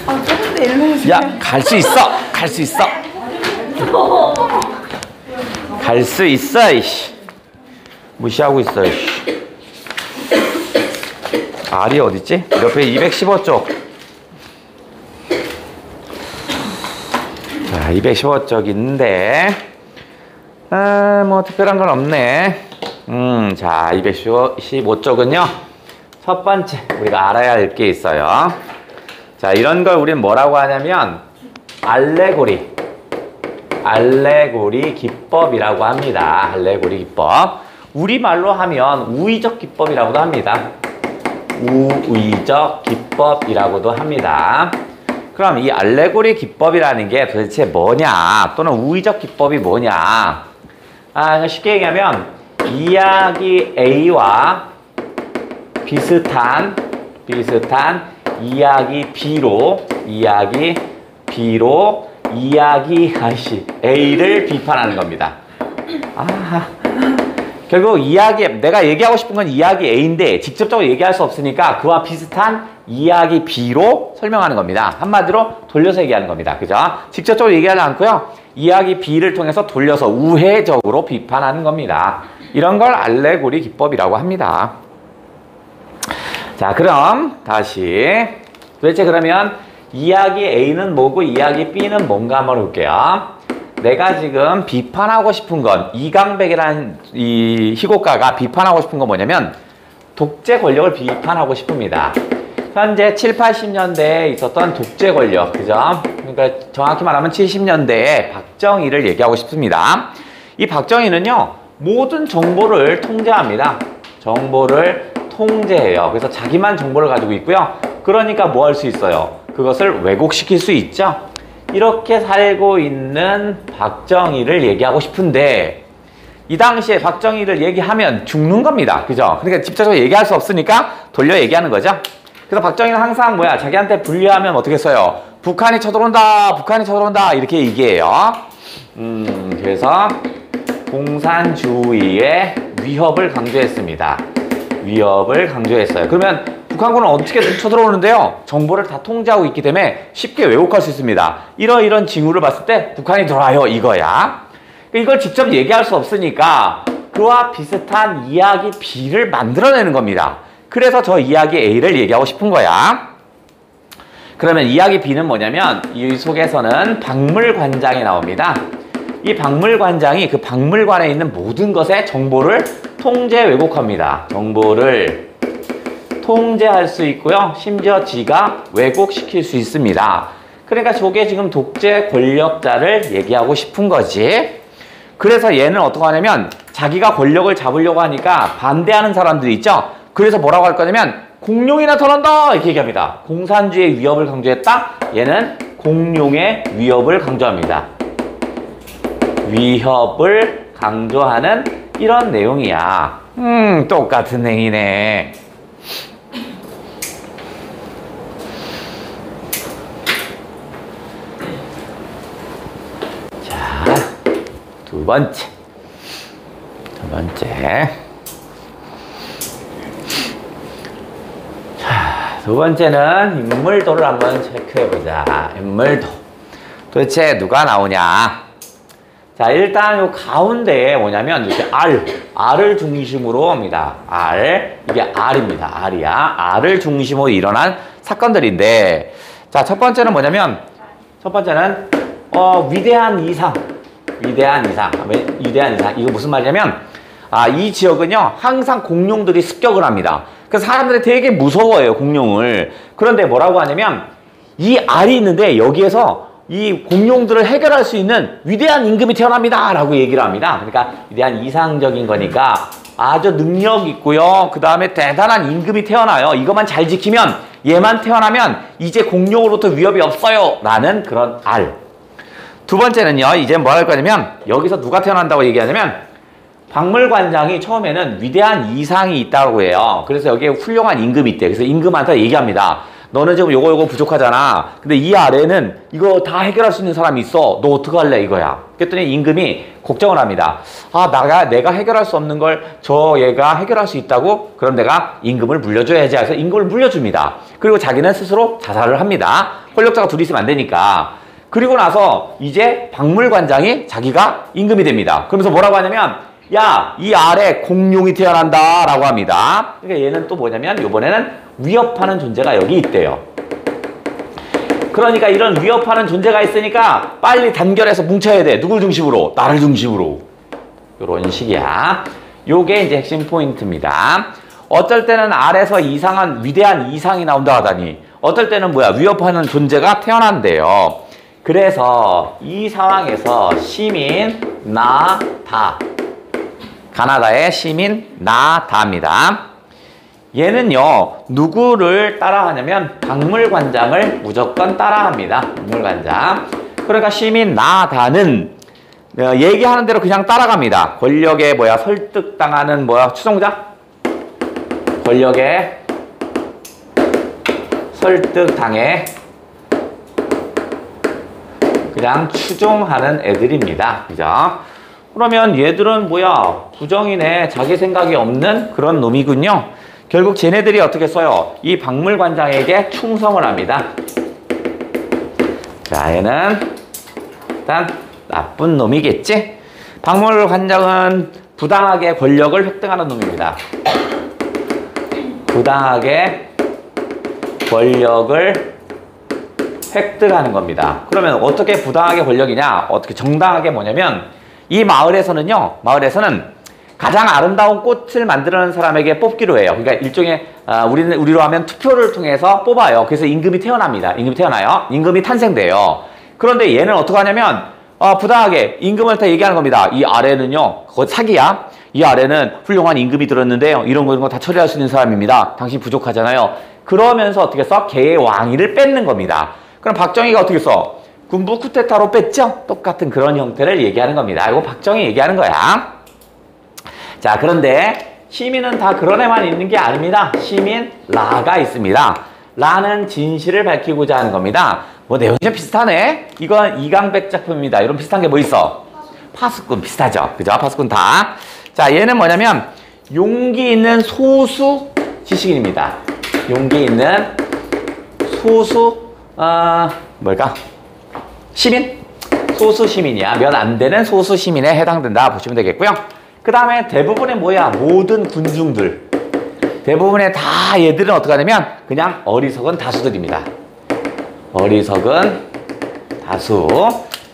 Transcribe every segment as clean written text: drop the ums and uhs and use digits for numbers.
아, 조금데 일로 야, 갈 수 있어. 갈 수 있어. 갈 수 있어. 이씨. 무시하고 있어. 이씨. R이 어딨지? 옆에 215쪽. 자, 215쪽 있는데, 뭐, 특별한 건 없네. 자, 215쪽은요, 첫 번째, 우리가 알아야 할 게 있어요. 자, 이런 걸 우리는 뭐라고 하냐면, 알레고리 기법이라고 합니다. 알레고리 기법. 우리말로 하면 우의적 기법이라고도 합니다. 우의적 기법이라고도 합니다. 그럼 이 알레고리 기법이라는 게 도대체 뭐냐? 또는 우의적 기법이 뭐냐? 쉽게 얘기하면 이야기 A와 비슷한 이야기 B로 이야기 A를 비판하는 겁니다. 결국 내가 얘기하고 싶은 건 이야기 A인데 직접적으로 얘기할 수 없으니까 그와 비슷한 이야기 B로 설명하는 겁니다. 한마디로 돌려서 얘기하는 겁니다. 그죠? 직접적으로 얘기하지 않고요. 이야기 B를 통해서 돌려서 우회적으로 비판하는 겁니다. 이런 걸 알레고리 기법이라고 합니다. 자, 그럼 다시 도대체 그러면 이야기 A는 뭐고 이야기 B는 뭔가 한번 볼게요. 내가 지금 비판하고 싶은 건 이강백이라는 이 희곡가가 비판하고 싶은 건 뭐냐면 독재 권력을 비판하고 싶습니다. 현재 7, 80년대에 있었던 독재 권력, 그죠? 그러니까 정확히 말하면 70년대에 박정희를 얘기하고 싶습니다. 이 박정희는요, 모든 정보를 통제합니다. 정보를 통제해요. 그래서 자기만 정보를 가지고 있고요. 그러니까 뭐 할 수 있어요? 그것을 왜곡시킬 수 있죠? 이렇게 살고 있는 박정희를 얘기하고 싶은데 이 당시에 박정희를 얘기하면 죽는 겁니다. 그죠? 그러니까 직접적으로 얘기할 수 없으니까 돌려 얘기하는 거죠. 그래서 박정희는 항상 뭐야? 자기한테 불리하면 어떻게 써요? 북한이 쳐들어온다 이렇게 얘기해요. 그래서 공산주의의 위협을 강조했습니다. 위협을 강조했어요. 그러면 북한군은 어떻게 쳐들어오는데요? 정보를 다 통제하고 있기 때문에 쉽게 왜곡할 수 있습니다. 이런 징후를 봤을 때 북한이 들어와요 이거야. 이걸 직접 얘기할 수 없으니까 그와 비슷한 이야기 B를 만들어내는 겁니다. 그래서 저 이야기 A를 얘기하고 싶은 거야. 그러면 이야기 B는 뭐냐면 이 속에서는 박물관장이 나옵니다. 이 박물관장이 그 박물관에 있는 모든 것의 정보를 통제 왜곡합니다. 정보를 통제할 수 있고요. 심지어 지가 왜곡시킬 수 있습니다. 그러니까 저게 지금 독재 권력자를 얘기하고 싶은 거지. 그래서 얘는 어떻게 하냐면 자기가 권력을 잡으려고 하니까 반대하는 사람들이 있죠. 그래서 뭐라고 할 거냐면 공룡이 나타난다 이렇게 얘기합니다. 공산주의의 위협을 강조했다. 얘는 공룡의 위협을 강조합니다. 위협을 강조하는 이런 내용이야. 똑같은 행위네. 자, 두 번째. 자, 두 번째는 인물도를 한번 체크해보자. 인물도. 도대체 누가 나오냐? 자, 일단 요 가운데에 뭐냐면 이렇게 R을 중심으로 합니다. 이게 R입니다. R이야. R을 중심으로 일어난 사건들인데, 자, 첫 번째는 뭐냐면, 위대한 이상. 이거 무슨 말이냐면, 이 지역은요, 항상 공룡들이 습격을 합니다. 그래서 사람들이 되게 무서워해요, 공룡을. 그런데 뭐라고 하냐면, 이 R이 있는데 여기에서 이 공룡들을 해결할 수 있는 위대한 임금이 태어납니다 라고 얘기를 합니다. 그러니까 위대한 이상적인 거니까 아주 능력 있고요. 그 다음에 대단한 임금이 태어나요. 이것만 잘 지키면, 얘만 태어나면 이제 공룡으로부터 위협이 없어요 라는 그런 R. 두 번째는요, 이제 뭐 할 거냐면 여기서 누가 태어난다고 얘기하냐면 박물관장이 처음에는 위대한 이상이 있다고 해요. 그래서 여기에 훌륭한 임금이 있대. 그래서 임금한테 얘기합니다. 너는 지금 요거 부족하잖아. 근데 이 아래는 이거 다 해결할 수 있는 사람이 있어. 너 어떡할래 이거야. 그랬더니 임금이 걱정을 합니다. 아, 내가 해결할 수 없는 걸 저 얘가 해결할 수 있다고? 그럼 내가 임금을 물려줘야지 해서 임금을 물려줍니다. 그리고 자기는 스스로 자살을 합니다. 권력자가 둘이 있으면 안 되니까. 그리고 나서 이제 박물관장이 자기가 임금이 됩니다. 그러면서 뭐라고 하냐면 야, 이 아래 공룡이 태어난다 라고 합니다. 그러니까 얘는 또 뭐냐면 이번에는 위협하는 존재가 여기 있대요. 그러니까 이런 위협하는 존재가 있으니까 빨리 단결해서 뭉쳐야 돼. 누굴 중심으로? 나를 중심으로. 이런 식이야. 요게 이제 핵심 포인트입니다. 어떨 때는 아래서 이상한 위대한 이상이 나온다 하다니 어떨 때는 뭐야? 위협하는 존재가 태어난대요. 그래서 이 상황에서 시민 나다. 가나다의 시민 나다입니다. 얘는요 누구를 따라하냐면 박물관장을 무조건 따라합니다. 박물관장. 그러니까 시민 나다는 얘기하는 대로 그냥 따라갑니다. 권력에 뭐야 설득당하는 뭐야 추종자? 권력에 설득당해 그냥 추종하는 애들입니다. 그죠? 그러면 얘들은 뭐야 부정이네. 자기 생각이 없는 그런 놈이군요. 결국 쟤네들이 어떻게 써요? 이 박물관장에게 충성을 합니다. 자, 얘는 일단 나쁜 놈이겠지? 박물관장은 부당하게 권력을 획득하는 놈입니다. 부당하게 권력을 획득하는 겁니다. 그러면 어떻게 부당하게 권력이냐? 어떻게 정당하게 뭐냐면 이 마을에서는 가장 아름다운 꽃을 만드는 사람에게 뽑기로 해요. 그러니까 일종의 우리로 하면 투표를 통해서 뽑아요. 그래서 임금이 태어납니다. 임금이 태어나요. 임금이 탄생돼요. 그런데 얘는 어떻게 하냐면 부당하게 임금을 다 얘기하는 겁니다. 이 아래는요. 그거 사기야. 이 아래는 훌륭한 임금이 들었는데요. 이런 거 다 처리할 수 있는 사람입니다. 당신 부족하잖아요. 그러면서 어떻게 써? 걔의 왕위를 뺏는 겁니다. 그럼 박정희가 어떻게 써? 군부 쿠데타로 뺐죠? 똑같은 그런 형태를 얘기하는 겁니다. 이거 박정희 얘기하는 거야. 자, 그런데 시민은 다 그런 애만 있는 게 아닙니다. 시민 라가 있습니다. 라는 진실을 밝히고자 하는 겁니다. 뭐 내용이 좀 비슷하네. 이건 이강백 작품입니다. 이런 비슷한 게 뭐 있어? 파수꾼 비슷하죠. 그죠? 파수꾼 다. 자, 얘는 뭐냐면 용기 있는 소수 지식인입니다. 용기 있는 소수 뭘까? 시민? 소수 시민이야. 몇 안 되는 소수 시민에 해당된다 보시면 되겠고요. 그 다음에 대부분의 뭐야? 모든 군중들. 대부분의 다 얘들은 어떻게 하냐면 그냥 어리석은 다수들입니다. 어리석은 다수.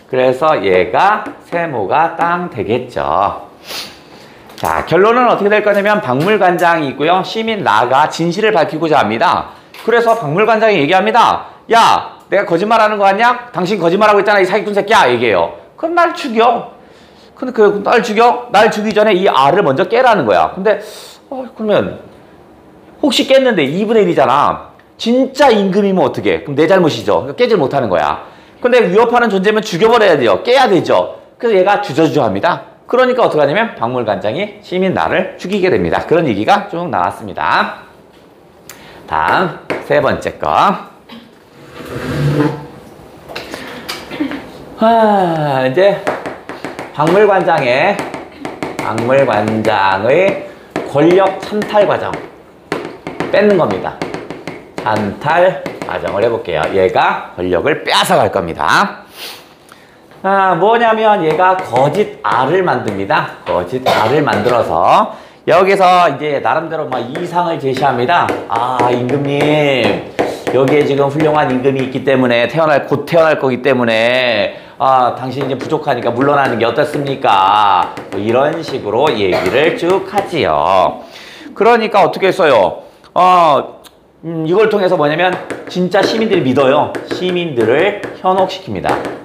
그래서 얘가 세모가 땅 되겠죠. 자, 결론은 어떻게 될 거냐면 박물관장이 있고요. 시민 나가 진실을 밝히고자 합니다. 그래서 박물관장이 얘기합니다. 야, 내가 거짓말하는 거 같냐? 당신 거짓말하고 있잖아. 이 사기꾼 새끼야. 얘기해요. 그럼 날 죽여. 근데 날 죽여? 날 죽이기 전에 이 알을 먼저 깨라는 거야. 근데 그러면 혹시 깼는데 2분의 1이잖아. 진짜 임금이면 어떡해? 그럼 내 잘못이죠. 그러니까 깨질 못하는 거야. 근데 위협하는 존재면 죽여버려야 돼요. 깨야 되죠. 그래서 얘가 주저주저합니다. 그러니까 어떻게 하냐면 박물관장이 시민 나를 죽이게 됩니다. 그런 얘기가 쭉 나왔습니다. 다음 세 번째 거. 이제 박물관장의 권력 찬탈 과정 뺏는 겁니다. 찬탈 과정을 해볼게요. 얘가 권력을 빼앗아갈 겁니다. 뭐냐면 얘가 거짓 알을 만듭니다. 거짓 알을 만들어서 여기서 이제 나름대로 막 이상을 제시합니다. 임금님, 여기에 지금 훌륭한 임금이 있기 때문에 곧 태어날 거기 때문에 당신이 이제 부족하니까 물러나는 게 어떻습니까? 뭐 이런 식으로 얘기를 쭉 하지요. 그러니까 어떻게 써요? 이걸 통해서 뭐냐면 진짜 시민들이 믿어요. 시민들을 현혹시킵니다.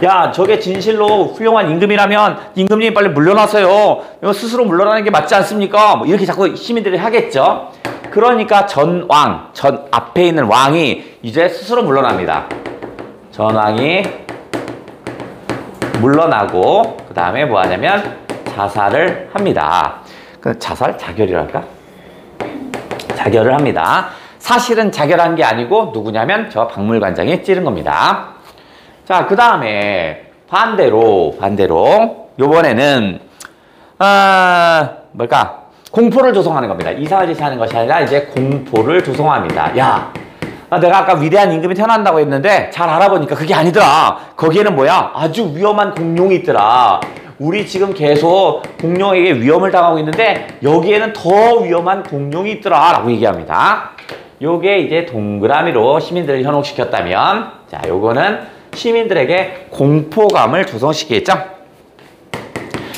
야, 저게 진실로 훌륭한 임금이라면 임금님 빨리 물러나세요. 이거 스스로 물러나는 게 맞지 않습니까? 뭐 이렇게 자꾸 시민들이 하겠죠. 그러니까 앞에 있는 왕이 이제 스스로 물러납니다. 전왕이 물러나고 그 다음에 뭐 하냐면 자살을 합니다. 자결이랄까? 자결을 합니다. 사실은 자결한 게 아니고 누구냐면 저 박물관장이 찌른 겁니다. 자, 그 다음에 반대로 요번에는 뭘까? 공포를 조성하는 겁니다. 이상한 짓을 하는 것이 아니라 이제 공포를 조성합니다. 야, 내가 아까 위대한 임금이 태어난다고 했는데 잘 알아보니까 그게 아니더라. 거기에는 뭐야? 아주 위험한 공룡이 있더라. 우리 지금 계속 공룡에게 위험을 당하고 있는데 여기에는 더 위험한 공룡이 있더라 라고 얘기합니다. 요게 이제 동그라미로 시민들을 현혹시켰다면, 자, 요거는 시민들에게 공포감을 조성시키겠죠?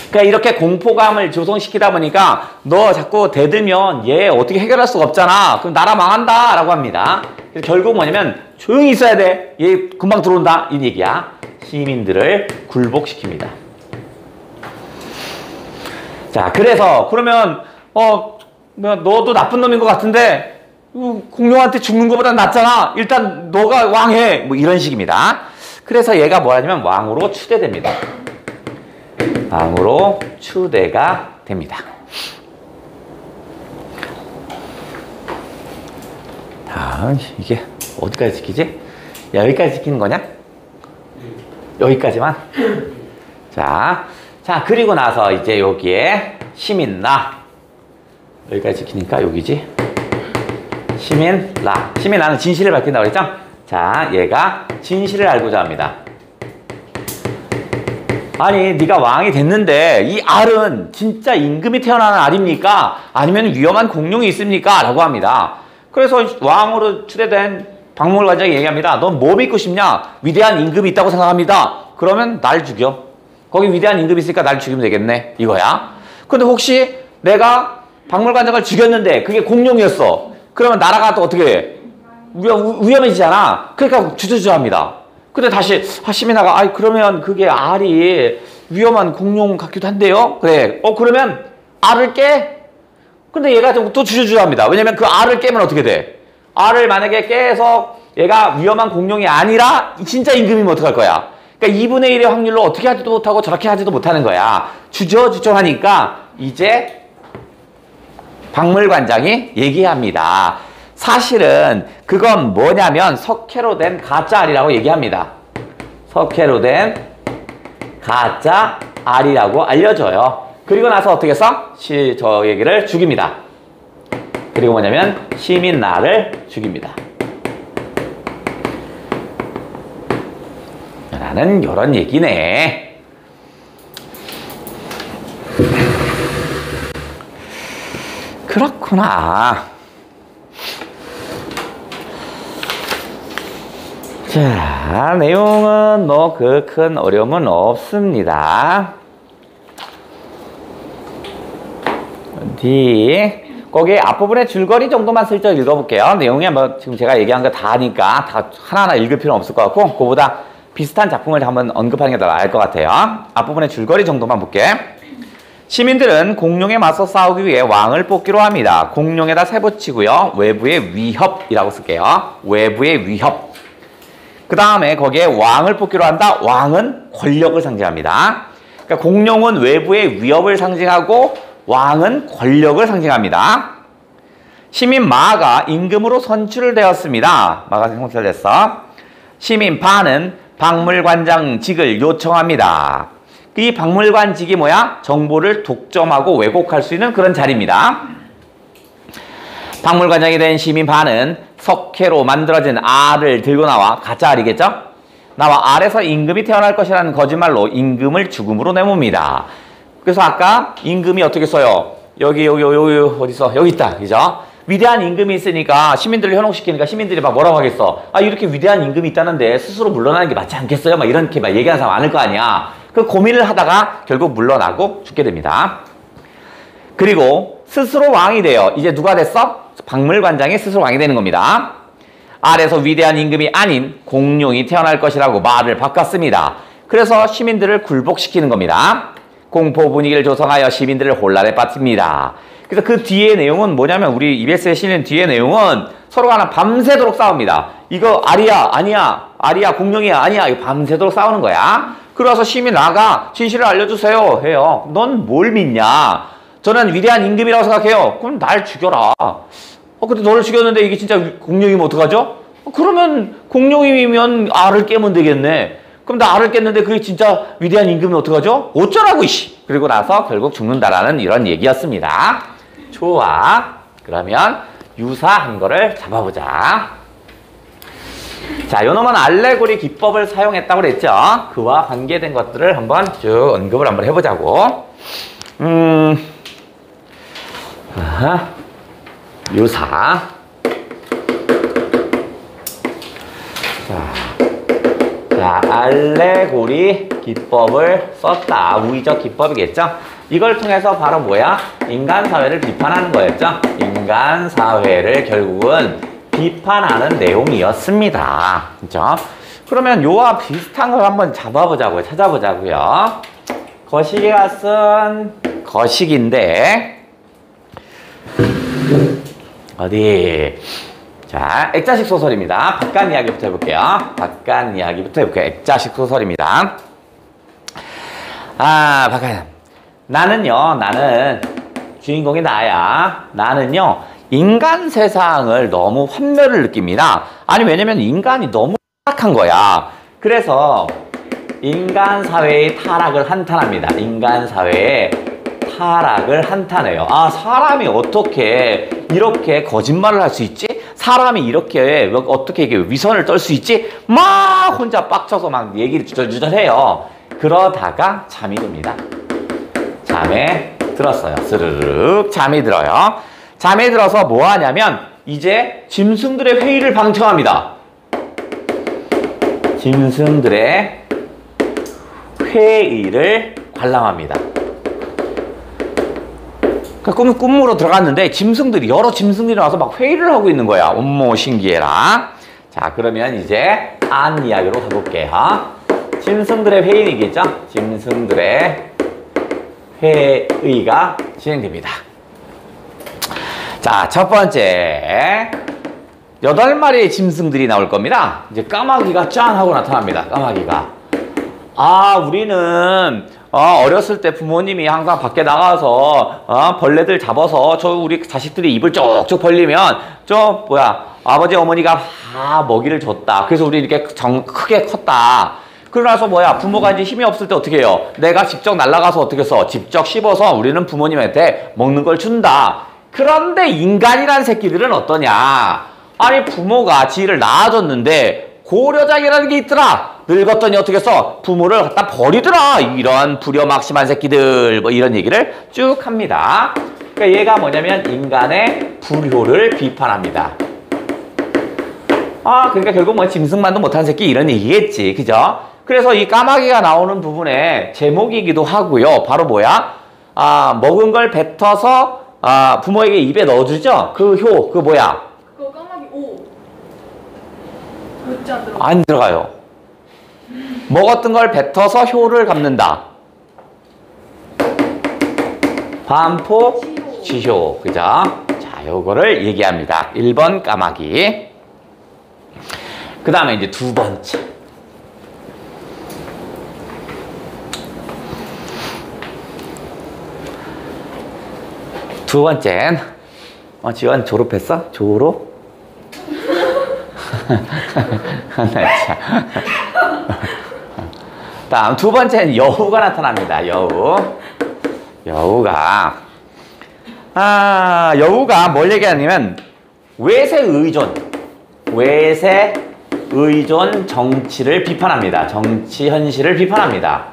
그러니까 이렇게 공포감을 조성시키다 보니까 너 자꾸 대들면 얘 어떻게 해결할 수가 없잖아. 그럼 나라 망한다 라고 합니다. 그래서 결국 뭐냐면 조용히 있어야 돼. 얘 금방 들어온다. 이 얘기야. 시민들을 굴복시킵니다. 자, 그래서 그러면 너도 나쁜 놈인 것 같은데 공룡한테 죽는 것보다 낫잖아. 일단 너가 왕해. 뭐 이런 식입니다. 그래서 얘가 뭐 하냐면 왕으로 추대됩니다. 왕으로 추대가 됩니다. 이게 어디까지 지키지? 여기까지 지키는 거냐? 여기까지만? 자, 그리고 나서 이제 여기에 시민라. 여기까지 지키니까 여기지? 시민라. 시민라는 진실을 밝힌다고 그랬죠? 자, 얘가 진실을 알고자 합니다. 아니, 네가 왕이 됐는데 이 알은 진짜 임금이 태어나는 알입니까? 아니면 위험한 공룡이 있습니까? 라고 합니다. 그래서 왕으로 추대된 박물관장이 얘기합니다. 넌 뭐 믿고 싶냐? 위대한 임금이 있다고 생각합니다. 그러면 날 죽여. 거기 위대한 임금이 있으니까 날 죽이면 되겠네. 이거야. 근데 혹시 내가 박물관장을 죽였는데 그게 공룡이었어. 그러면 나라가 또 어떻게 해? 위험해지잖아. 그러니까 주저주저합니다. 근데 다시 시민아가 그러면 그게 알이 위험한 공룡 같기도 한데요. 그래. 그러면 알을 깨? 근데 얘가 또 주저주저합니다. 왜냐면 그 알을 깨면 어떻게 돼? 알을 만약에 깨서 얘가 위험한 공룡이 아니라 진짜 임금이면 어떡할 거야? 그러니까 2분의 1의 확률로 어떻게 하지도 못하고 저렇게 하지도 못하는 거야. 주저주저하니까 이제 박물관장이 얘기합니다. 사실은 그건 뭐냐면 석회로 된 가짜 알이라고 얘기합니다. 석회로 된 가짜 알이라고 알려줘요. 그리고 나서 어떻게 해서 저 얘기를 죽입니다. 그리고 뭐냐면 시민라를 죽입니다. 라는 이런 얘기네. 그렇구나. 자, 내용은 뭐 그 큰 어려움은 없습니다. 거기 앞부분에 줄거리 정도만 슬쩍 읽어볼게요. 내용이 뭐 지금 제가 얘기한 거 다 하니까 다 하나하나 읽을 필요는 없을 것 같고, 그거보다 비슷한 작품을 한번 언급하는 게 더 나을 것 같아요. 앞부분에 줄거리 정도만 볼게. 시민들은 공룡에 맞서 싸우기 위해 왕을 뽑기로 합니다. 공룡에다 세 붙이고요. 외부의 위협이라고 쓸게요. 외부의 위협. 그 다음에 거기에 왕을 뽑기로 한다. 왕은 권력을 상징합니다. 그러니까 공룡은 외부의 위협을 상징하고 왕은 권력을 상징합니다. 시민 마가 임금으로 선출되었습니다. 마가 선출됐어. 시민 바는 박물관장직을 요청합니다. 이 박물관직이 뭐야? 정보를 독점하고 왜곡할 수 있는 그런 자리입니다. 박물관장이 된 시민 바는 석회로 만들어진 알을 들고 나와, 가짜 알이겠죠? 나와 알에서 임금이 태어날 것이라는 거짓말로 임금을 죽음으로 내뭅니다. 그래서 아까 임금이 어떻게 써요? 여기 어디서? 여기 있다. 그죠? 위대한 임금이 있으니까 시민들을 현혹시키니까 시민들이 막 뭐라고 하겠어? 이렇게 위대한 임금이 있다는데 스스로 물러나는 게 맞지 않겠어요? 막 이렇게 막 얘기하는 사람 많을 거 아니야. 그 고민을 하다가 결국 물러나고 죽게 됩니다. 그리고 스스로 왕이 돼요. 이제 누가 됐어? 박물관장이 스스로 왕이 되는 겁니다. 알에서 위대한 임금이 아닌 공룡이 태어날 것이라고 말을 바꿨습니다. 그래서 시민들을 굴복시키는 겁니다. 공포 분위기를 조성하여 시민들을 혼란에 빠뜨립니다. 그래서 그 뒤의 내용은 뭐냐면, 우리 EBS에 실린 뒤의 내용은 서로가 밤새도록 싸웁니다. 이거 알이야, 아니야, 알이야, 공룡이야, 아니야, 이거 밤새도록 싸우는 거야. 그래서 시민 나가 진실을 알려주세요 해요. 넌 뭘 믿냐? 저는 위대한 임금이라고 생각해요. 그럼 날 죽여라. 근데 너를 죽였는데 이게 진짜 공룡이면 어떡하죠? 그러면 공룡이면 알을 깨면 되겠네. 그럼 나 알을 깼는데 그게 진짜 위대한 임금이면 어떡하죠? 어쩌라고 이씨. 그리고 나서 결국 죽는다라는 이런 얘기였습니다. 좋아. 그러면 유사한 거를 잡아보자. 자, 요놈은 알레고리 기법을 사용했다고 그랬죠. 그와 관계된 것들을 한번 쭉 언급을 한번 해보자고. 유사. 자, 알레고리 기법을 썼다. 우의적 기법이겠죠? 이걸 통해서 바로 뭐야? 인간 사회를 비판하는 거였죠? 인간 사회를 결국은 비판하는 내용이었습니다. 그죠? 그러면 요와 비슷한 걸 한번 잡아보자고요. 찾아보자고요. 거시기가 쓴 거시기인데, 어디? 자, 액자식 소설입니다. 박간 이야기부터 해볼게요. 박간 이야기부터 해볼게요. 액자식 소설입니다. 박간. 나는 주인공이 나야. 나는요, 인간 세상을 너무 환멸을 느낍니다. 아니, 왜냐면 인간이 너무 타락한 거야. 그래서 인간 사회의 타락을 한탄합니다. 인간 사회의 타락을 한탄해요. 사람이 어떻게 이렇게 거짓말을 할 수 있지? 사람이 이렇게 어떻게 위선을 떨 수 있지? 막 혼자 빡쳐서 막 얘기를 주저주저해요. 그러다가 잠이 듭니다. 잠에 들었어요. 스르륵 잠이 들어요. 잠에 들어서 뭐 하냐면 이제 짐승들의 회의를 방청합니다. 짐승들의 회의를 관람합니다. 그러니까 꿈으로 들어갔는데 여러 짐승들이 와서 막 회의를 하고 있는 거야. 어머 신기해라. 자, 그러면 이제 안 이야기로 가볼게요. 짐승들의 회의이겠죠? 짐승들의 회의가 진행됩니다. 자, 첫 번째 8마리의 짐승들이 나올 겁니다. 이제 까마귀가 짠 하고 나타납니다. 까마귀가. 우리는 어렸을 때 부모님이 항상 밖에 나가서 벌레들 잡아서 우리 자식들이 입을 쪽쪽 벌리면 아버지 어머니가 다 먹이를 줬다. 그래서 우리 이렇게 크게 컸다. 그러나서 부모가 이제 힘이 없을 때 어떻게 해요? 내가 직접 날아가서 어떻게 해서 직접 씹어서 우리는 부모님한테 먹는 걸 준다. 그런데 인간이란 새끼들은 어떠냐? 아니, 부모가 지를 낳아줬는데 고려장이라는 게 있더라. 늙었더니 어떻게 해서 부모를 갖다 버리더라. 이런 불효막심한 새끼들, 이런 얘기를 쭉 합니다. 그러니까 얘가 뭐냐면 인간의 불효를 비판합니다. 그러니까 결국 짐승만도 못한 새끼 이런 얘기겠지. 그죠? 그래서 이 까마귀가 나오는 부분에 제목이기도 하고요. 바로 먹은 걸 뱉어서 부모에게 입에 넣어주죠? 그거 뭐야? 그거 까마귀 오. 그렇지 안 들어가? 안 들어가요. 먹었던 걸 뱉어서 효를 갚는다. 반포 지효. 그죠? 자, 요거를 얘기합니다. 1번 까마귀. 그 다음에 이제 두 번째. 두 번째는 지원 졸업했어? 졸업? 다음 두 번째는 여우가 나타납니다. 여우가 뭘 얘기하냐면 외세 의존 정치를 비판합니다. 정치 현실을 비판합니다.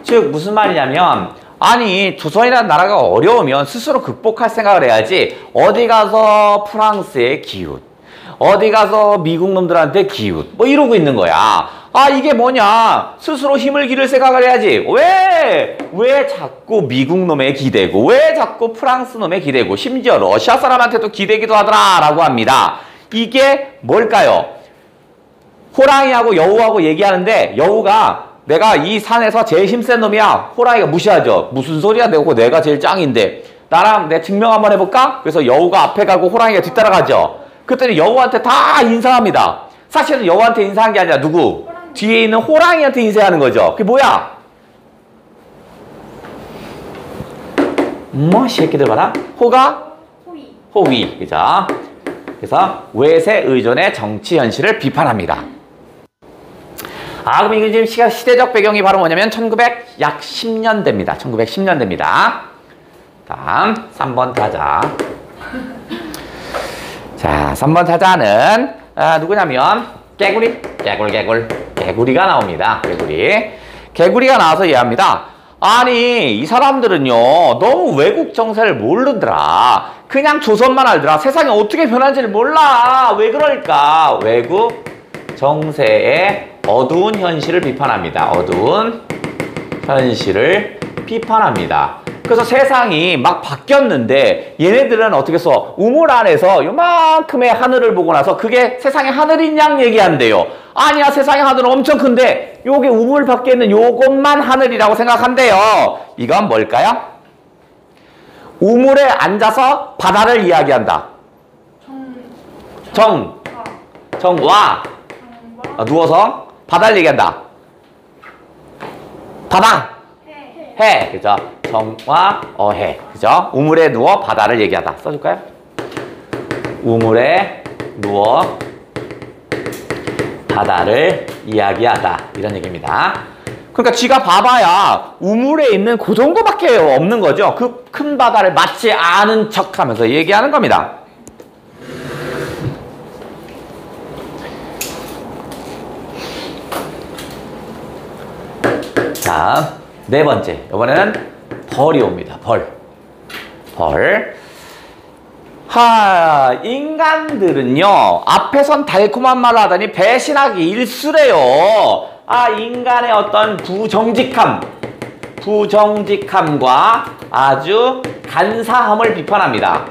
즉 무슨 말이냐면 아니, 조선이라는 나라가 어려우면 스스로 극복할 생각을 해야지 어디 가서 프랑스의 기웃, 어디 가서 미국 놈들한테 기웃 이러고 있는 거야. 이게 뭐냐, 스스로 힘을 기를 생각을 해야지. 왜 자꾸 미국 놈에 기대고, 왜 자꾸 프랑스 놈에 기대고, 심지어 러시아 사람한테도 기대기도 하더라 라고 합니다. 이게 뭘까요? 호랑이하고 여우하고 얘기하는데 여우가 내가 이 산에서 제일 힘센 놈이야. 호랑이가 무시하죠. 무슨 소리야, 내가 제일 짱인데. 나랑 내 증명 한번 해볼까? 그래서 여우가 앞에 가고 호랑이가 뒤따라가죠. 그랬더니 여우한테 다 인사합니다. 사실은 여우한테 인사한 게 아니라 누구? 뒤에 있는 호랑이한테 인사하는 거죠. 그게 뭐야? 새끼들 봐라. 호가 호위. 그죠? 그래서 외세 의존의 정치 현실을 비판합니다. 그럼 이게 지금 시대적 배경이 바로 뭐냐면 1900약 10년대입니다. 1910년대입니다. 다음 3번 타자. 자, 3번 타자는 누구냐면 개구리가 나옵니다. 개구리가 나와서 얘기합니다. 아니 이 사람들은요 너무 외국 정세를 모르더라. 그냥 조선만 알더라. 세상이 어떻게 변하는지를 몰라. 왜 그럴까? 외국 정세의 어두운 현실을 비판합니다. 어두운 현실을 비판합니다. 그래서 세상이 막 바뀌었는데 얘네들은 어떻게 써? 우물 안에서 요만큼의 하늘을 보고 나서 그게 세상의 하늘인 양 얘기한대요. 아니야, 세상의 하늘은 엄청 큰데 요게 우물 밖에 있는 요것만 하늘이라고 생각한대요. 이건 뭘까요? 우물에 앉아서 바다를 이야기한다. 정와 누워서 바다를 얘기한다. 바다 해. 그죠? 정와 어해. 그죠? 우물에 누워 바다를 얘기하다. 써줄까요? 우물에 누워 바다를 이야기하다. 이런 얘기입니다. 그러니까 쥐가 봐봐야 우물에 있는 그 정도밖에 없는 거죠. 그 큰 바다를 맞지 않은 척 하면서 얘기하는 겁니다. 자, 네 번째. 이번에는 벌이 옵니다. 벌. 인간들은요, 앞에선 달콤한 말을 하더니 배신하기 일쑤래요. 인간의 어떤 부정직함과 아주 간사함을 비판합니다.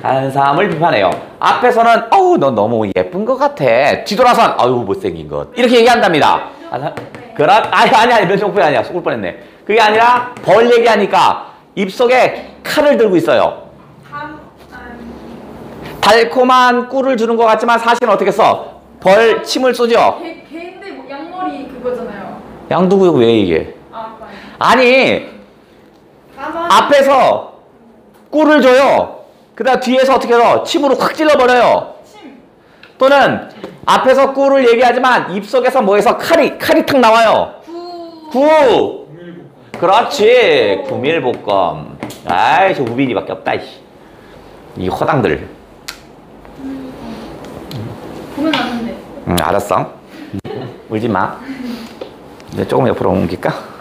간사함을 비판해요. 앞에서는, 너 너무 예쁜 것 같아. 뒤돌아선, 못생긴 것. 이렇게 얘기한답니다. 아니, 면종표이 아니야. 속을 뻔했네. 그게 아니라 벌 얘기하니까 입속에 칼을 들고 있어요. 달콤한 꿀을 주는 것 같지만 사실은 어떻게 써? 벌 침을 쏘죠? 개인데 뭐 양머리 그거잖아요. 양두구요 왜 이게? 아니 앞에서 꿀을 줘요. 그다음 뒤에서 어떻게 해서 침으로 확 찔러버려요. 또는 앞에서 꿀을 얘기하지만 입속에서 뭐해서 칼이 탁 나와요. 구. 그렇지. 구밀볶음. 저 우빈이밖에 없다. 이 허당들. 보면 아는데. 알았어. 울지 마. 이제 조금 옆으로 옮길까?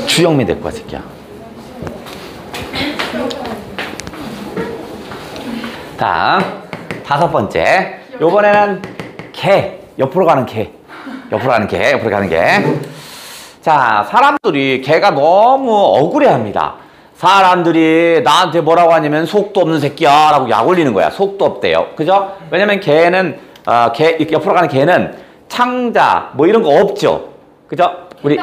주영미 데리고 와, 새끼야. 다음, 5번째. 요번에는 옆으로 가는 개. 자, 사람들이 개가 너무 억울해합니다. 사람들이 나한테 뭐라고 하냐면 속도 없는 새끼야 라고 약 올리는 거야. 속도 없대요. 그죠? 왜냐면 개는 이렇게 옆으로 가는 개는 창자 뭐 이런 거 없죠. 그죠? 우리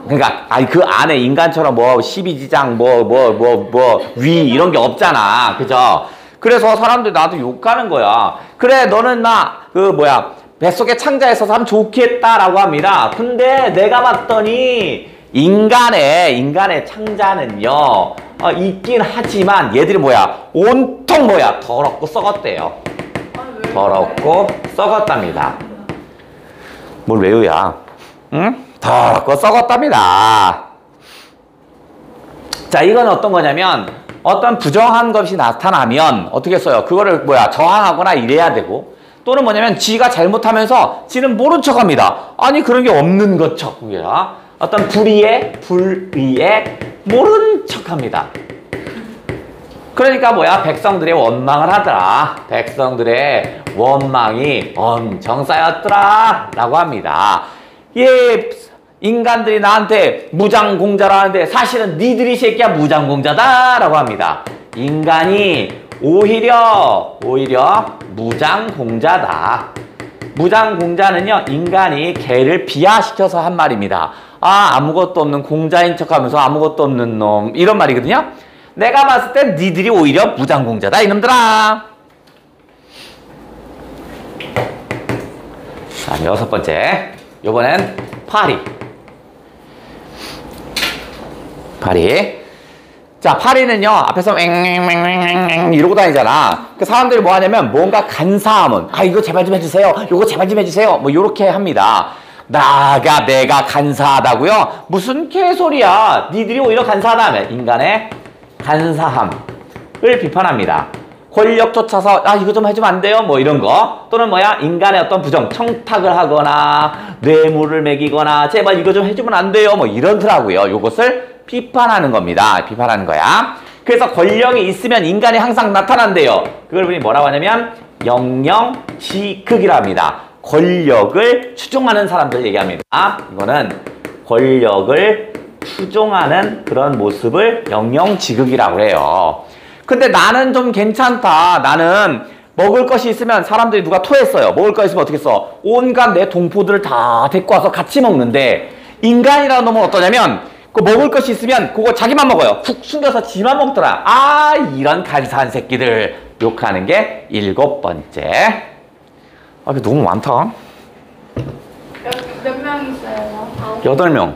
그러니까 그 안에 인간처럼 뭐 12지장 위 이런 게 없잖아. 그죠? 그래서 사람들이 나한테 욕하는 거야. 그래, 너는 뱃속에 창자에 있어서 하면 좋겠다라고 합니다. 근데 내가 봤더니 인간의 창자는요, 있긴 하지만 얘들이 온통 더럽고 썩었대요. 더럽고 썩었답니다. 뭘 외우야? 응? 더럽고 썩었답니다. 자, 이건 어떤 거냐면 어떤 부정한 것이 나타나면 어떻게 써요? 그거를 저항하거나 이래야 되고, 또는 뭐냐면 지가 잘못하면서 지는 모른 척합니다. 아니 그런 게 없는 것처럼 어떤 불의에 모른 척합니다. 그러니까 백성들의 원망을 하더라. 백성들의 원망이 엄청 쌓였더라 라고 합니다. 인간들이 나한테 무장공자라는데 사실은 니들이 새끼야 무장공자다 라고 합니다. 인간이 오히려 무장공자다. 무장공자는요, 인간이 개를 비하시켜서 한 말입니다. 아, 아무것도 없는 공자인 척하면서 아무것도 없는 놈 이런 말이거든요. 내가 봤을 땐 니들이 오히려 무장공자다 이놈들아. 자, 6번째. 요번엔 파리. 자, 파리는요, 앞에서 앵앵앵앵앵 이러고 다니잖아. 그 사람들이 뭐 하냐면, 뭔가 간사함은, 아, 이거 제발 좀 해주세요. 요거 제발 좀 해주세요. 뭐, 요렇게 합니다. 내가 간사하다고요? 무슨 개소리야. 니들이 오히려 간사하다면, 인간의 간사함을 비판합니다. 권력 쫓아서, 아, 이거 좀 해주면 안 돼요? 뭐, 이런 거. 또는 뭐야, 인간의 어떤 부정, 청탁을 하거나, 뇌물을 먹이거나, 제발 이거 좀 해주면 안 돼요? 뭐, 이러더라고요. 요것을 비판하는 겁니다. 비판하는 거야. 그래서 권력이 있으면 인간이 항상 나타난대요. 그걸 우리 뭐라고 하냐면 영영지극이라 합니다. 권력을 추종하는 사람들 얘기합니다. 이거는 권력을 추종하는 그런 모습을 영영지극이라고 해요. 근데 나는 좀 괜찮다. 나는 먹을 것이 있으면 사람들이 누가 토했어요. 먹을 거 있으면 어떻게 써? 온갖 내 동포들을 다 데리고 와서 같이 먹는데 인간이라는 놈은 어떠냐면 그 먹을 것이 있으면 그거 자기만 먹어요. 훅 숨겨서 지만 먹더라. 아, 이런 간사한 새끼들 욕하는 게 7번째. 아, 이게 너무 많다. 몇 명 있어요? 8명.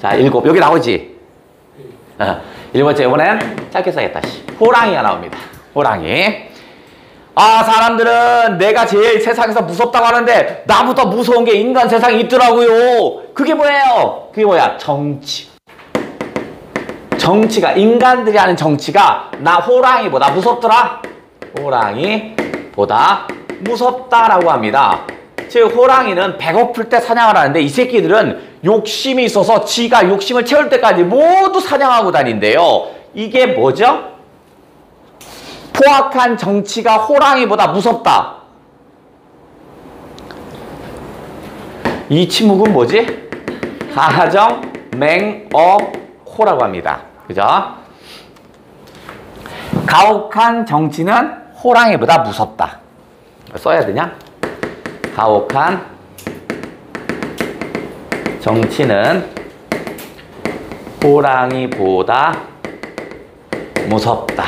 자, 7. 여기 나오지? 7번째. 이번엔 짧게 써야겠다. 호랑이가 나옵니다. 호랑이. 아, 사람들은 내가 제일 세상에서 무섭다고 하는데 나보다 무서운 게 인간 세상에 있더라고요. 그게 뭐예요? 그게 뭐야? 정치. 정치가, 인간들이 하는 정치가 나 호랑이보다 무섭더라? 호랑이보다 무섭다라고 합니다. 즉 호랑이는 배고플 때 사냥을 하는데 이 새끼들은 욕심이 있어서 지가 욕심을 채울 때까지 모두 사냥하고 다닌대요. 이게 뭐죠? 포악한 정치가 호랑이보다 무섭다. 이 침묵은 뭐지? 가정 맹어호라고 합니다. 그죠? 가혹한 정치는 호랑이보다 무섭다. 써야 되냐? 가혹한 정치는 호랑이보다 무섭다.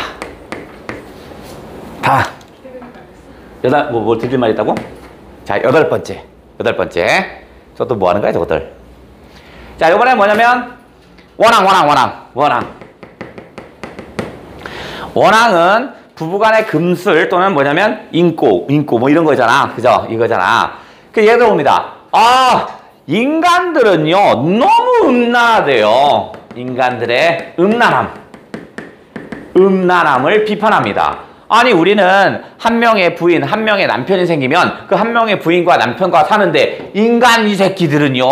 다. 뭐 들릴 말 있다고? 자, 8번째. 저도 뭐 하는 거야, 저것들? 자, 이번에 뭐냐면, 원앙은 부부간의 금술 또는 뭐냐면, 인고, 뭐 이런 거잖아. 그죠? 이거잖아. 그 예를 들어봅니다. 아, 인간들은요, 너무 음란하대요. 인간들의 음란함을 비판합니다. 아니 우리는 한 명의 부인, 한 명의 남편이 생기면 그 한 명의 부인과 남편과 사는데 인간 이 새끼들은요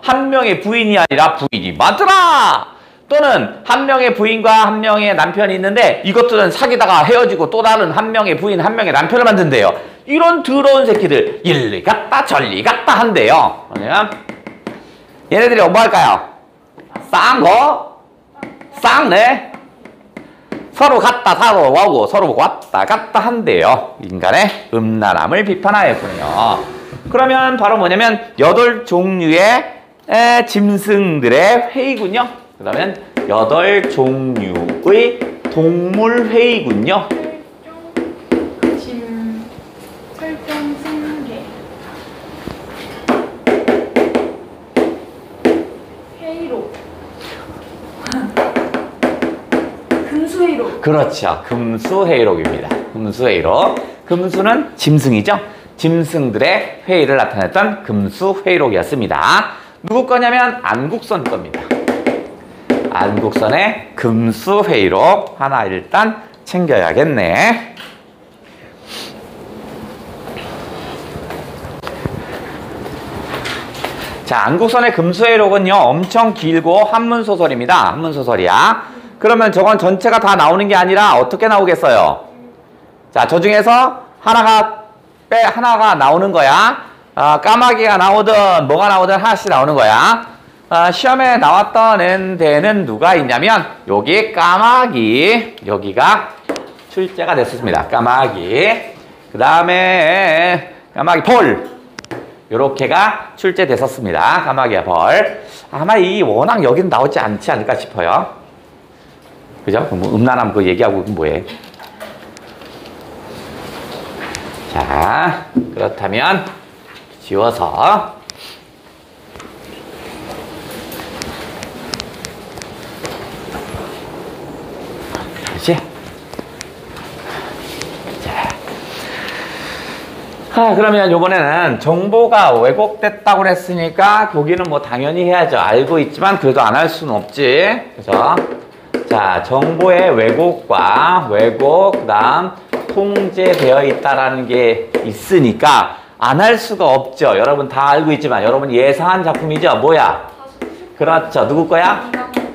한 명의 부인이 아니라 부인이 많더라. 또는 한 명의 부인과 한 명의 남편이 있는데 이것들은 사귀다가 헤어지고 또 다른 한 명의 부인, 한 명의 남편을 만든대요. 이런 더러운 새끼들 일리 갔다 저리 갔다 한대요. 그러면 얘네들이 뭐 할까요? 쌍네 서로 갔다 서로 오고 서로 왔다 갔다 한대요. 인간의 음란함을 비판하였군요. 그러면 바로 뭐냐면 8종류의 짐승들의 회의군요. 그러면 8종류의 동물 회의군요. 설정, 승계, 회의록, 금수회의록. 그렇죠. 금수회의록입니다. 금수회의록. 금수는 짐승이죠. 짐승들의 회의를 나타냈던 금수회의록이었습니다. 누구 거냐면 안국선 겁니다. 안국선의 금수회의록 하나 일단 챙겨야겠네. 자, 안국선의 금수회의록은요 엄청 길고 한문소설입니다. 한문소설이야. 그러면 저건 전체가 다 나오는 게 아니라 어떻게 나오겠어요? 자, 저 중에서 하나가 나오는 거야. 까마귀가 나오든 뭐가 나오든 하나씩 나오는 거야. 시험에 나왔던 데는 누가 있냐면 여기 까마귀, 여기가 출제가 됐습니다. 까마귀. 그 다음에 까마귀 볼. 요렇게가 출제됐었습니다. 까마귀와 벌. 아마 이 워낙 여기는 나오지 않지 않을까 싶어요. 그죠? 뭐 음란함 그거 얘기하고 뭐해. 자, 그렇다면 지워서 그렇지? 그러면 요번에는 정보가 왜곡됐다고 했으니까 거기는 뭐 당연히 해야죠. 알고 있지만 그래도 안 할 수는 없지. 그죠? 자, 정보의 왜곡과 왜곡, 그다음 통제되어 있다라는 게 있으니까 안 할 수가 없죠. 여러분 다 알고 있지만 여러분 예상한 작품이죠. 뭐야? 그렇죠. 누구 거야?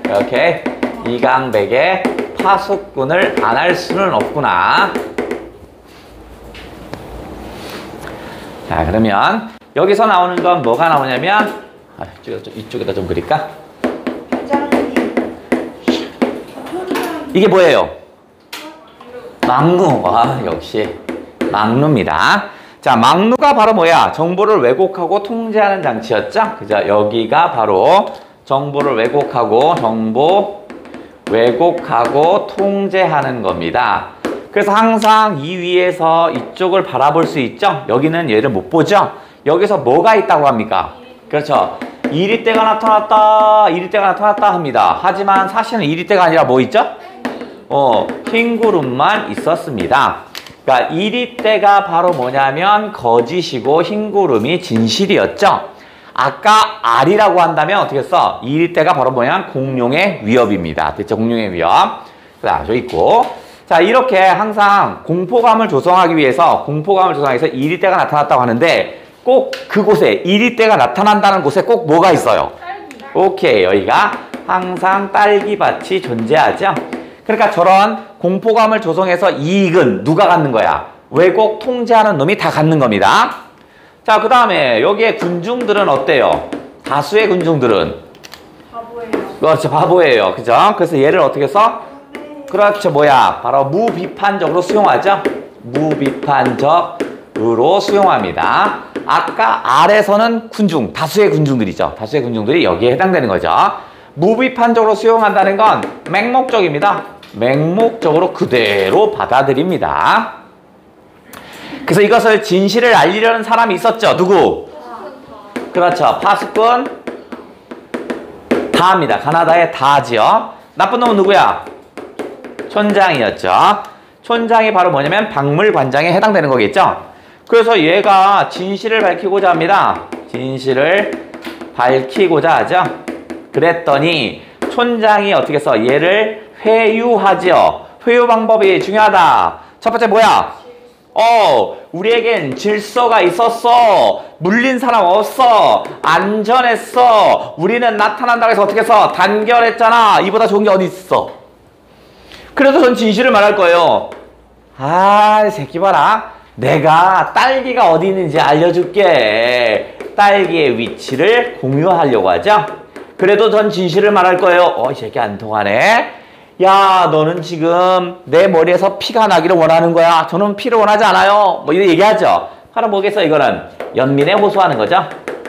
이렇게 이강백의 파수꾼을 안 할 수는 없구나. 자, 그러면 여기서 나오는 건 뭐가 나오냐면 이쪽에다 좀 그릴까? 이게 뭐예요? 막루. 아, 역시 막루입니다. 자, 막루가 바로 뭐야? 정보를 왜곡하고 통제하는 장치였죠? 그죠? 여기가 바로 정보를 왜곡하고 통제하는 겁니다. 그래서 항상 이 위에서 이쪽을 바라볼 수 있죠? 여기는 얘를 못 보죠? 여기서 뭐가 있다고 합니까? 그렇죠. 이리때가 나타났다, 이리때가 나타났다 합니다. 하지만 사실은 이리때가 아니라 뭐 있죠? 흰 구름만 있었습니다. 그러니까 이리때가 바로 뭐냐면 거짓이고 흰 구름이 진실이었죠? 아까 R이라고 한다면 어떻게 써? 이리때가 바로 뭐냐면 공룡의 위협입니다. 됐죠? 공룡의 위협. 자, 저 있고. 자, 이렇게 항상 공포감을 조성하기 위해서 이리때가 나타났다고 하는데 꼭 그곳에 이리때가 나타난다는 곳에 꼭 뭐가 있어요? 오케이, 여기가 항상 딸기밭이 존재하죠. 그러니까 저런 공포감을 조성해서 이익은 누가 갖는 거야? 왜곡 통제하는 놈이 다 갖는 겁니다. 자, 그 다음에 여기에 군중들은 어때요? 다수의 군중들은 바보예요. 그렇죠, 바보예요. 그죠? 그래서 얘를 어떻게 써? 그렇죠. 뭐야? 바로 무비판적으로 수용하죠. 무비판적으로 수용합니다. 아까 아래서는 군중, 다수의 군중들이죠. 다수의 군중들이 여기에 해당되는 거죠. 무비판적으로 수용한다는 건 맹목적입니다. 맹목적으로 그대로 받아들입니다. 그래서 이것을 진실을 알리려는 사람이 있었죠. 누구? 그렇죠. 파수꾼 다입니다. 가나다의 다지요. 나쁜 놈은 누구야? 촌장이었죠. 촌장이 바로 뭐냐면 박물관장에 해당되는 거겠죠. 그래서 얘가 진실을 밝히고자 합니다. 진실을 밝히고자 하죠. 그랬더니 촌장이 어떻게 해서 얘를 회유하죠. 회유 방법이 중요하다. 첫 번째 뭐야? 우리에겐 질서가 있었어. 물린 사람 없어. 안전했어. 우리는 나타난다고 해서 어떻게 해서 단결했잖아. 이보다 좋은 게 어디 있어. 그래서 전 진실을 말할 거예요. 아, 이 새끼 봐라. 내가 딸기가 어디 있는지 알려줄게. 딸기의 위치를 공유하려고 하죠. 그래도 전 진실을 말할 거예요. 이 새끼 안 통하네. 야, 너는 지금 내 머리에서 피가 나기를 원하는 거야. 저는 피를 원하지 않아요. 뭐 이렇게 얘기하죠. 바로 뭐겠어? 이거는 연민에 호소하는 거죠.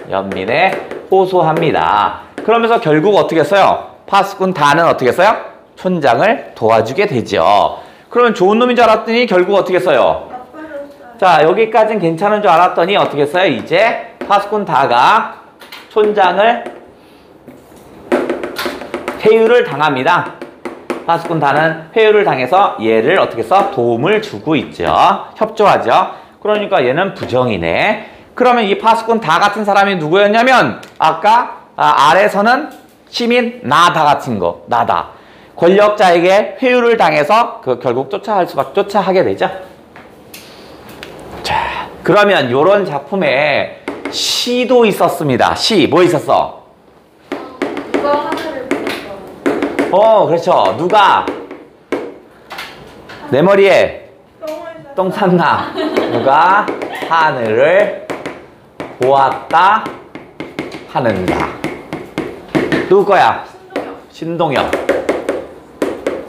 연민에 호소합니다. 그러면서 결국 어떻게 했어요? 파수꾼 다는 어떻게 했어요? 촌장을 도와주게 되죠. 그러면 좋은 놈인 줄 알았더니 결국 어떻게 했어요? 자, 여기까지는 괜찮은 줄 알았더니 어떻게 했어요? 이제 파수꾼 다가 촌장을 회유를 당합니다. 파수꾼 다는 회유를 당해서 얘를 어떻게 해서 도움을 주고 있죠. 협조하죠. 그러니까 얘는 부정이네. 그러면 이 파수꾼 다 같은 사람이 누구였냐면 아까 아래서는 시민 나다 같은 거. 나다. 권력자에게 회유를 당해서 결국 쫓아하게 되죠. 자, 그러면 요런 작품에 시도 있었습니다. 시, 뭐 있었어? 누가 하늘을 보았어? 그렇죠. 누가 내 머리에 똥 쌌나? 누가 하늘을 보았다 하는가? 누구 거야? 신동엽.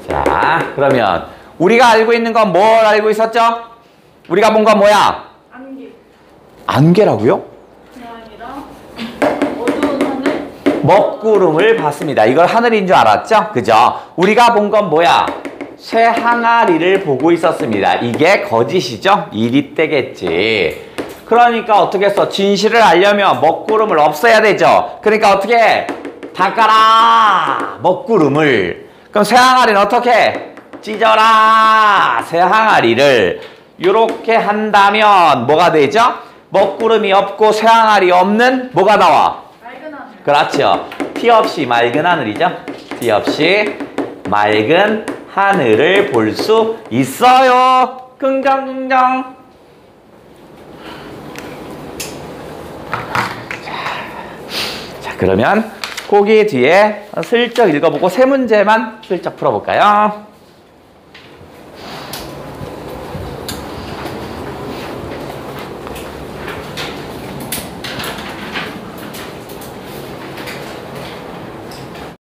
자, 그러면 우리가 알고 있는 건 뭘 알고 있었죠? 우리가 본 건 뭐야? 안개. 안개라고요? 네. 먹구름을 봤습니다. 이걸 하늘인 줄 알았죠? 그죠? 우리가 본 건 뭐야? 새 항아리를 보고 있었습니다. 이게 거짓이죠? 이리 떼겠지. 그러니까 어떻게 했어? 진실을 알려면 먹구름을 없애야 되죠? 그러니까 어떻게? 닦아라! 먹구름을. 그럼 새 항아리는 어떻게? 찢어라! 새 항아리를. 이렇게 한다면 뭐가 되죠? 먹구름이 없고 새 항아리 없는 뭐가 나와? 맑은 하늘. 그렇죠. 티 없이 맑은 하늘이죠. 티 없이 맑은 하늘을 볼 수 있어요. 긍정긍정. 자, 그러면 거기 뒤에 슬쩍 읽어보고 세 문제만 슬쩍 풀어볼까요?